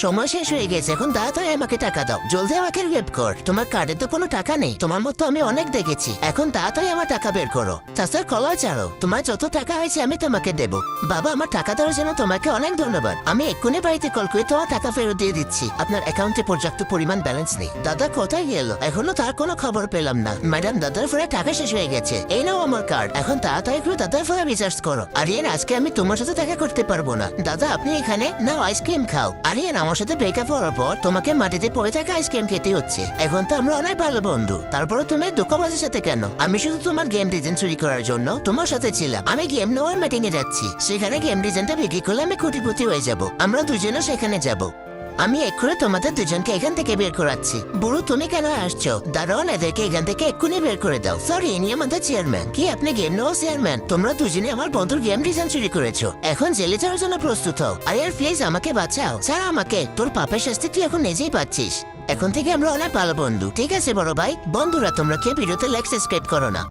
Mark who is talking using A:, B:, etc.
A: সময় শেষ হয়ে গেছে, এখন তাড়াতাড়ি আমাকে টাকা দাও, জলদি আমাকে রেপ কর। তোমার কার্ডে তো কোনো টাকা নেই, তোমার মতো আমি অনেক দেখেছি। এখন তাড়াতাড়ি আমার টাকা বের করো, চাচার কলা ছাড়ো। তোমার যত টাকা হয়েছে আমি তোমাকে দেবো। বাবা, আমার টাকা দেওয়ার জন্য তোমাকে অনেক ধন্যবাদ। আমি এক্ষুনি বাড়িতে কল করে তোমার টাকা ফেরত দিয়ে দিচ্ছি। আপনার অ্যাকাউন্টে পর্যাপ্ত পরিমাণ ব্যালেন্স নেই। দাদা কোথায় গেল? এখনো তার কোনো খবর পেলাম না। ম্যাডাম, দাদার ফোনে টাকা শেষ হয়ে গেছে, এই নাও আমার কার্ড। এখন তাড়াতাড়ি করে দাদার ফোনে রিচার্জ করো। আরিয়ান, আজকে আমি তোমার সাথে দেখা করতে পারবো না। দাদা, আপনি এখানে নাও, আইসক্রিম খাও। আরিয়ান, আমার সাথে ব্রেকআপ হওয়ার পর তোমাকে মাটিতে পড়ে থাকা আইসক্রিম খেতে হচ্ছে। এখন তো আমরা অনেক ভালো বন্ধু, তারপরে তুমি দুঃখবাসের সাথে কেন? আমি শুধু তোমার গেম ডিজাইন চুরি করার জন্য তোমার সাথে ছিলাম। আমি গেম নেওয়ার মিটিং এ যাচ্ছি, সেখানে গেম ডিজাইনটা বিক্রি করলে আমি কোটিপতি হয়ে যাব। আমরা দুজনও সেখানে যাব। আমি এক্ষুনি তোমাদের দুজনকে এখান থেকে বের করাচ্ছি। বুড়ো, তুমি কেন আসছো? দারোয়ান, এদেরকে এখান থেকে এক্ষুনি বের করে দাও। সরি, ইনি আমাদের চেয়ারম্যান। কি আপনি গেম নেওয়া চেয়ারম্যান? তোমরা দুজনে আমার বন্ধুর গেম ডিজাইন চুরি করেছো, এখন জেলে যাওয়ার জন্য প্রস্তুত হও। আরে প্লিজ আমাকে বাঁচাও, ছাড়া আমাকে। তোর পাপের শাস্তি তুই এখন নিজেই পাচ্ছিস। এখন থেকে আমরা অনেক ভালো বন্ধু, ঠিক আছে বড় ভাই? বন্ধুরা, তোমরা কি ভিডিওতে লাইক সাবস্ক্রাইব করো না?